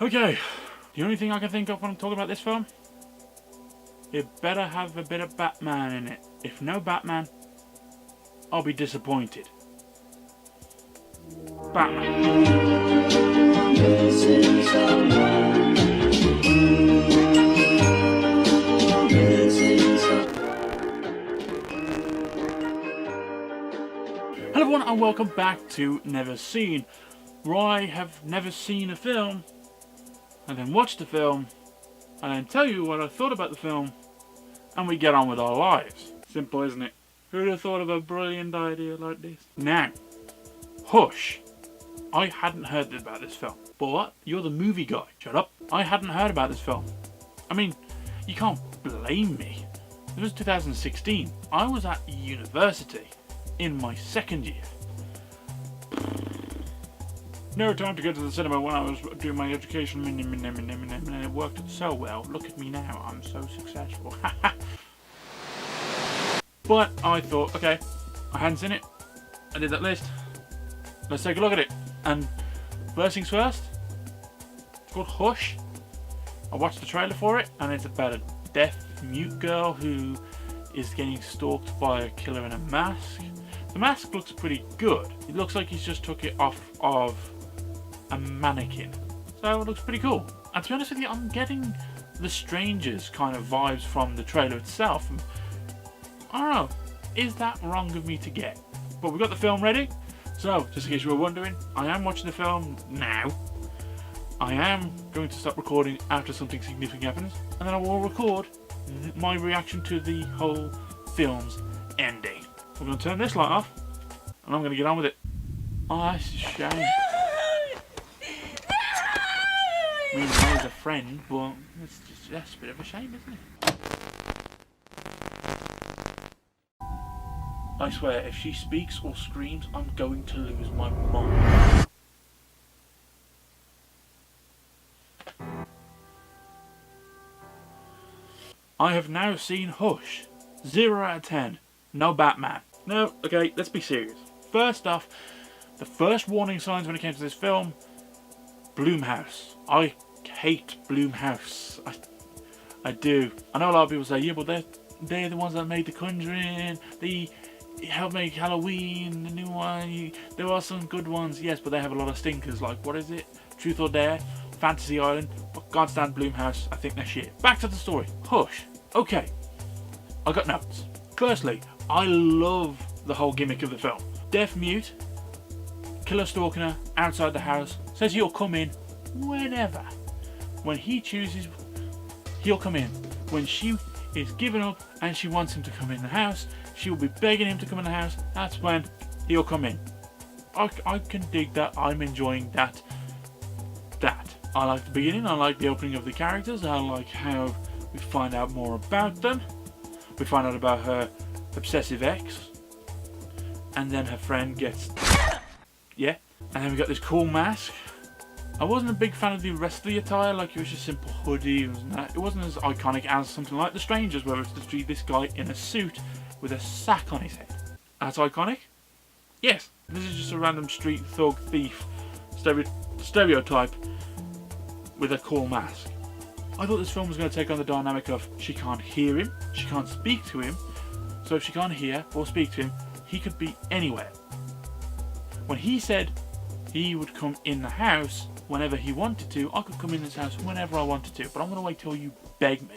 Okay, the only thing I can think of when I'm talking about this film, it better have a bit of Batman in it. If no Batman, I'll be disappointed. Batman. Hello everyone and welcome back to Never Seen, where I have never seen a film and then watch the film and then tell you what I thought about the film and we get on with our lives. Simple, isn't it? Who'd have thought of a brilliant idea like this? Now, Hush. I hadn't heard about this film. But what? You're the movie guy. Shut up. I hadn't heard about this film. I mean, you can't blame me. It was 2016. I was at university in my second year. No time to go to the cinema when I was doing my education, and it worked so well. Look at me now, I'm so successful. But I thought, okay, I hadn't seen it. I did that list. Let's take a look at it. And first things first, it's called Hush. I watched the trailer for it, and it's about a deaf mute girl who is getting stalked by a killer in a mask. The mask looks pretty good. It looks like he's just took it off of a mannequin. So it looks pretty cool. And to be honest with you, I'm getting the Strangers kind of vibes from the trailer itself. I don't know, is that wrong of me to get? But we've got the film ready. So, just in case you were wondering, I am watching the film now. I am going to stop recording after something significant happens. And then I will record my reaction to the whole film's ending. We're going to turn this light off, and I'm going to get on with it. Oh, that's a shame. I mean, I was a friend, but that's a bit of a shame, isn't it? I swear, if she speaks or screams, I'm going to lose my mind. I have now seen Hush. 0 out of 10. No Batman. No, okay, let's be serious. First off, the first warning signs when it came to this film, Blumhouse. I hate Blumhouse. I do. I know a lot of people say, yeah, but they're the ones that made The Conjuring. They helped make Halloween, the new one. There are some good ones, yes, but they have a lot of stinkers. Like, what is it? Truth or Dare, Fantasy Island. But goddamn Blumhouse, I think they're shit. Back to the story. Hush. Okay, I got notes. Firstly, I love the whole gimmick of the film. Deaf mute, killer stalking her outside the house, says he'll come in whenever. When he chooses, he'll come in. When she is giving up and she wants him to come in the house, she will be begging him to come in the house. That's when he'll come in. I can dig that. I'm enjoying that. I like the beginning. I like the opening of the characters. I like how we find out more about them. We find out about her obsessive ex, and then her friend gets, yeah, and then we got this cool mask. I wasn't a big fan of the rest of the attire, like it was just simple hoodie. It wasn't as iconic as something like The Strangers, where it's literally this guy in a suit with a sack on his head. That's iconic? Yes. This is just a random street thug thief stereotype with a cool mask. I thought this film was going to take on the dynamic of she can't hear him, she can't speak to him, so if she can't hear or speak to him, he could be anywhere. When he said he would come in the house whenever he wanted to, I could come in this house whenever I wanted to, but I'm going to wait till you beg me.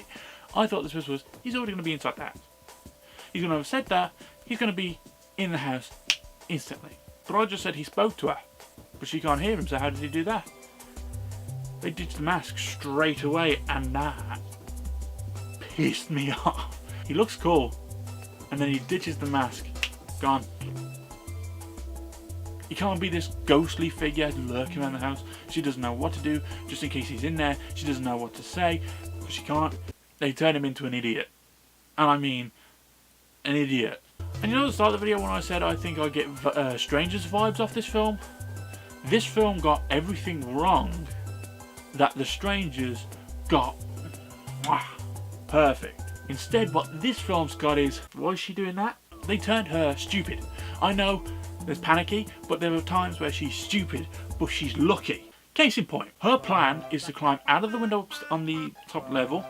I thought this was he's already going to be inside the house. He's going to have said that, he's going to be in the house instantly. But I just said he spoke to her, but she can't hear him, so how did he do that? They ditched the mask straight away, and that pissed me off. He looks cool, and then he ditches the mask. Gone. He can't be this ghostly figure lurking around the house. She doesn't know what to do, just in case he's in there. She doesn't know what to say, because she can't. They turn him into an idiot. And I mean, an idiot. And you know at the start of the video when I said I think I get Strangers vibes off this film? This film got everything wrong that The Strangers got perfect. Instead, what this film's got is, why is she doing that? They turned her stupid. I know there's panicky, but there are times where she's stupid, but she's lucky. Case in point, her plan is to climb out of the window on the top level,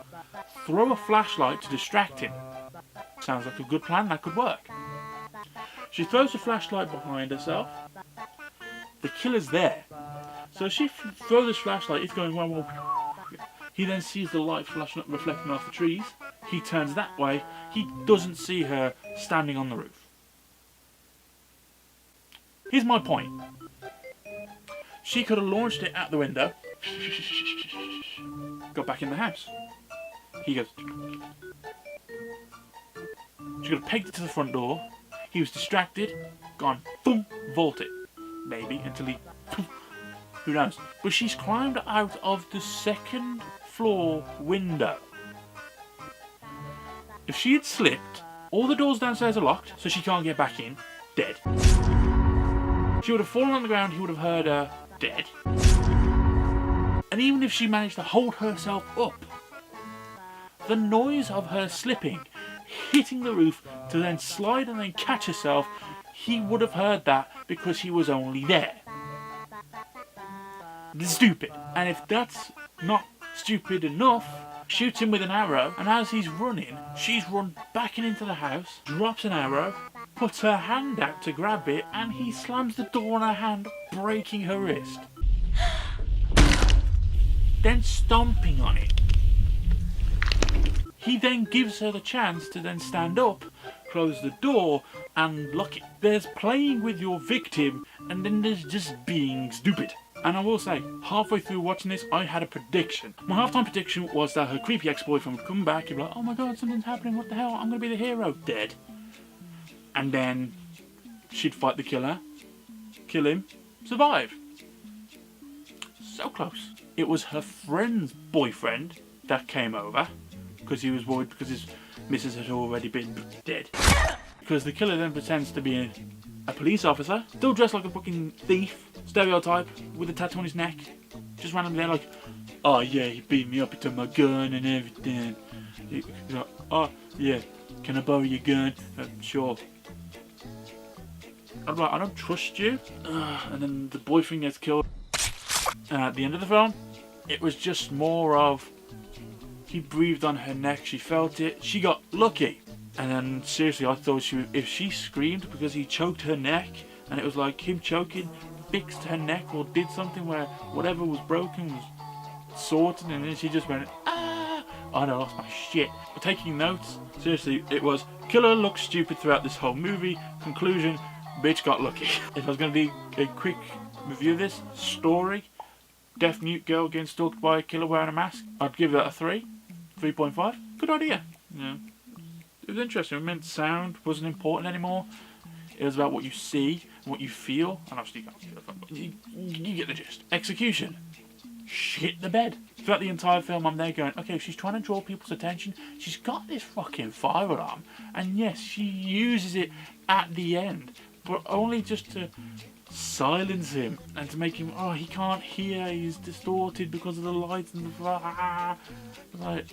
throw a flashlight to distract him. Sounds like a good plan, that could work. She throws a flashlight behind herself. The killer's there. So she throws this flashlight, it's going well. He then sees the light flashing up, reflecting off the trees. He turns that way. He doesn't see her standing on the roof. Here's my point. She could have launched it out the window. Got back in the house. He goes. She could have pegged it to the front door. He was distracted. Gone. Boom. Vault it. Maybe. Until he... Who knows? But she's climbed out of the second floor window. If she had slipped, all the doors downstairs are locked, so she can't get back in. Dead. She would have fallen on the ground, he would have heard her. Dead. And even if she managed to hold herself up, the noise of her slipping, hitting the roof to then slide and then catch herself, he would have heard that because he was only there. Stupid. And if that's not stupid enough, shoots him with an arrow, and as he's running, she's run back into the house, drops an arrow, puts her hand out to grab it, and he slams the door on her hand, breaking her wrist. Then stomping on it. He then gives her the chance to then stand up, close the door, and lock it. There's playing with your victim, and then there's just being stupid. And I will say, halfway through watching this, I had a prediction. My halftime prediction was that her creepy ex-boyfriend would come back and be like, oh my god, something's happening, what the hell, I'm going to be the hero. Dead. And then she'd fight the killer, kill him, survive. So close. It was her friend's boyfriend that came over, because he was worried because his missus had already been dead. Because the killer then pretends to be a police officer, still dressed like a fucking thief, stereotype, with a tattoo on his neck, just randomly there like, oh yeah, he beat me up, he took my gun and everything. He's like, oh yeah, can I borrow your gun? Sure. I'm like, I don't trust you. And then the boyfriend gets killed. And at the end of the film, it was just more of, he breathed on her neck, she felt it, she got lucky. And then seriously, I thought if she screamed because he choked her neck, and it was like him choking fixed her neck or did something where whatever was broken was sorted, and then she just went, ah! I lost my shit. But taking notes, seriously, it was killer looks stupid throughout this whole movie. Conclusion, bitch got lucky. If I was going to do a quick review of this story, deaf mute girl getting stalked by a killer wearing a mask, I'd give that a 3.5. Good idea. Yeah. It was interesting. It meant sound wasn't important anymore. It was about what you see and what you feel. And obviously you can't see the film, but you get the gist. Execution. Shit the bed. Throughout the entire film I'm there going, okay, if she's trying to draw people's attention, she's got this fucking fire alarm. And yes, she uses it at the end, but only just to silence him and to make him, oh, he can't hear, he's distorted because of the lights and the... Like,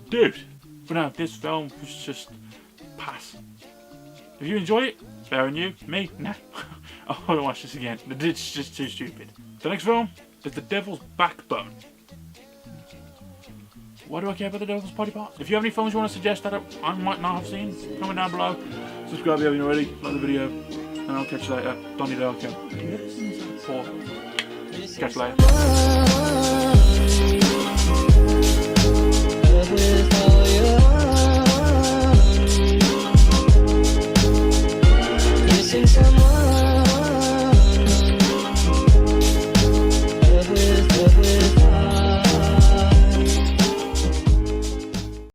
dude. But no, this film was just pass. If you enjoy it, fair on you. Me, nah. I want to watch this again. It's just too stupid. The next film is The Devil's Backbone. Why do I care about the Devil's Body Parts? If you have any films you want to suggest that I might not have seen, comment down below. Subscribe if you haven't already. Like the video. And I'll catch you later. Donnie Darko. Catch you later.